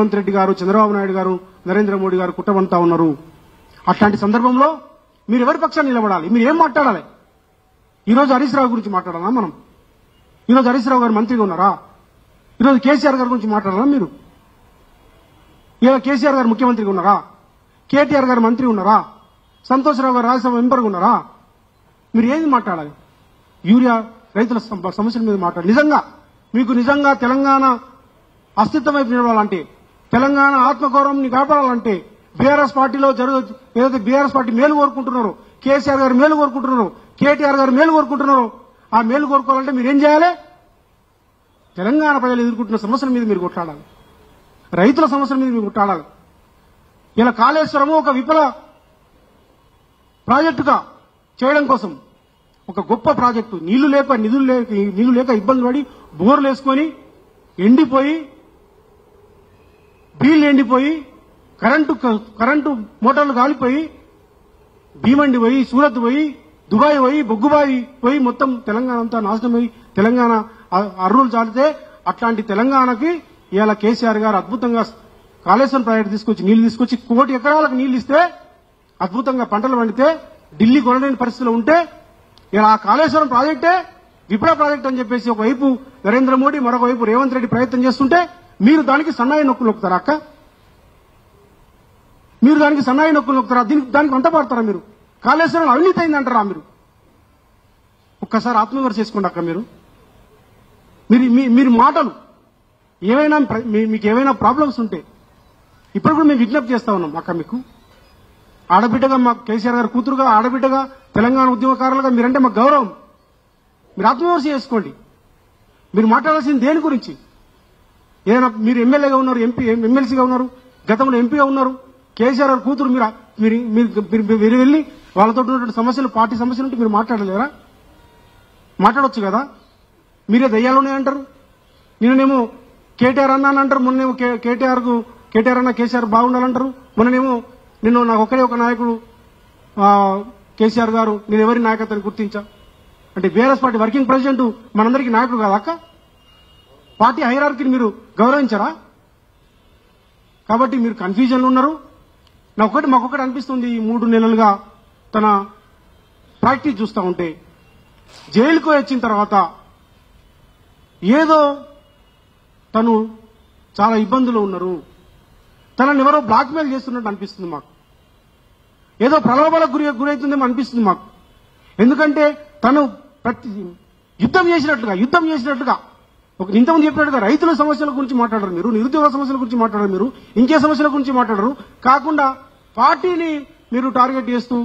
రేవంత్ రెడ్డి గారు, చంద్రబాబు నాయుడు గారు, నరేంద్ర మోడీ గారు కుట్రబంతా ఉన్నారు. అట్లాంటి సందర్భంలో మీరు ఎవరి పక్షాన్ని నిలబడాలి? మీరు ఏం మాట్లాడాలి? ఈరోజు హరీష్ రావు గురించి మాట్లాడాలా మనం? ఈరోజు హరీష్ రావు గారు మంత్రిగా ఉన్నారా? ఈరోజు కేసీఆర్ గారి గురించి మాట్లాడాలా మీరు? ఇలా కేసీఆర్ గారు ముఖ్యమంత్రిగా ఉన్నారా? కేటీఆర్ గారు మంత్రి ఉన్నారా? సంతోషరావు గారు రాజ్యసభ మెంబర్గా ఉన్నారా? మీరు ఏది మాట్లాడాలి? యూరియా రైతుల సమస్యల మీద మాట్లాడాలి. నిజంగా తెలంగాణ అస్తిత్వం వైపు నిలవాలంటే, తెలంగాణ ఆత్మగౌరవాన్ని కాపాడాలంటే, బీఆర్ఎస్ పార్టీలో ఏదైతే బీఆర్ఎస్ పార్టీ మేలు కోరుకుంటున్నారో, కేసీఆర్ గారు మేలు కోరుకుంటున్నారో, కేటీఆర్ గారు మేలు కోరుకుంటున్నారో, ఆ మేలు కోరుకోవాలంటే మీరు ఏం చేయాలి? తెలంగాణ ప్రజలు ఎదుర్కొంటున్న సమస్యల మీద మీరు కొట్లాడాలి. రైతుల సమస్యల మీద మీరు కొట్లాడాలి. ఇలా కాళేశ్వరము ఒక విఫల ప్రాజెక్టుగా చేయడం కోసం, ఒక గొప్ప ప్రాజెక్టు, నీళ్లు లేక ఇబ్బంది పడి బోర్లు వేసుకొని ఎండిపోయి, బీళ్లు ఎండిపోయి, కరెంటు మోటార్లు కాలిపోయి, భీమండి పోయి, సూరత్ పోయి, దుబాయ్ పోయి, బొగ్గుబాయి పోయి, మొత్తం తెలంగాణ అంతా నాశనమై తెలంగాణ అర్రులు చాలితే, అట్లాంటి తెలంగాణకి ఇవాళ కేసీఆర్ గారు అద్భుతంగా కాళేశ్వరం ప్రాజెక్టు తీసుకొచ్చి నీళ్లు తీసుకొచ్చి 1 కోటి ఎకరాలకు నీళ్లు ఇస్తే, అద్భుతంగా పంటలు పండితే, ఢిల్లీ కొనలేని పరిస్థితిలో ఉంటే, ఇలా ఆ కాళేశ్వరం ప్రాజెక్టే విప్లవ ప్రాజెక్ట్ అని చెప్పేసి ఒకవైపు నరేంద్ర మోడీ, మరొక వైపు రేవంత్ రెడ్డి ప్రయత్నం చేస్తుంటే, మీరు దానికి సన్నాయి నొక్కులు నొక్కుతారా అక్క? మీరు దానికి సన్నాయి నొక్కులు నొక్కుతారా? దానికి వంట పడతారా? మీరు కాళేశ్వరం అవినీతి అయిందంటారా? ఒక్కసారి ఆత్మవిమర్శ చేసుకోండి అక్క. మీరు మాటలు ఏవైనా మీకు ఏవైనా ప్రాబ్లమ్స్ ఉంటే ఇప్పుడు కూడా మేము విజ్ఞప్తి చేస్తా ఉన్నాం అక్క. మీకు ఆడబిడ్డగా, మా కేసీఆర్ గారు కూతురుగా, ఆడబిడ్డగా, తెలంగాణ ఉద్యమకారులుగా మీరంటే మాకు గౌరవం. మీరు ఆత్మవిమర్శ చేసుకోండి. మీరు మాట్లాడాల్సింది దేని గురించి? ఏదైనా మీరు ఎమ్మెల్యేగా ఉన్నారు, ఎమ్మెల్సీగా ఉన్నారు, గతంలో ఎంపీగా ఉన్నారు. కేసీఆర్ గారు కూతురు మీరు వెళ్ళి వాళ్ళతో ఉన్నటువంటి సమస్యలు, పార్టీ సమస్యలు ఉంటే మీరు మాట్లాడలేరా? మాట్లాడొచ్చు కదా. మీరే దయ్యాలునే అంటారు. నిన్ననేమో కేటీఆర్ అన్నా అని అంటారు, మొన్నేమో కేటీఆర్ అన్న కేసీఆర్ బాగుండాలంటారు. నిన్న నాకు ఒక్కడే ఒక నాయకుడు కేసీఆర్ గారు, నేను ఎవరి నాయకత్వాన్ని గుర్తించా అంటే బీఆర్ఎస్ పార్టీ వర్కింగ్ ప్రెసిడెంట్ మనందరికీ నాయకుడు కాదా అక్క? పార్టీ హైరార్కీని మీరు గౌరవించరా? కాబట్టి మీరు కన్ఫ్యూజన్లో ఉన్నారు. మాకొకటి అనిపిస్తుంది, ఈ 3 నెలలుగా తన ప్రాక్టీస్ చూస్తూ ఉంటే, జైలుకు వచ్చిన తర్వాత ఏదో తను చాలా ఇబ్బందులు ఉన్నారు, తనని ఎవరో బ్లాక్మెయిల్ చేస్తున్నట్టు అనిపిస్తుంది మాకు. ఏదో ప్రలోభాలకు గురవుతుందేమో అనిపిస్తుంది మాకు. ఎందుకంటే తను యుద్ధం చేసినట్లుగా ఇంతకుముందు చెప్పినట్టుగా రైతుల సమస్యల గురించి మాట్లాడరు మీరు, నిరుద్యోగ సమస్యల గురించి మాట్లాడరు మీరు, ఇంకే సమస్యల గురించి మాట్లాడరు. కాకుండా పార్టీని మీరు టార్గెట్ చేస్తూ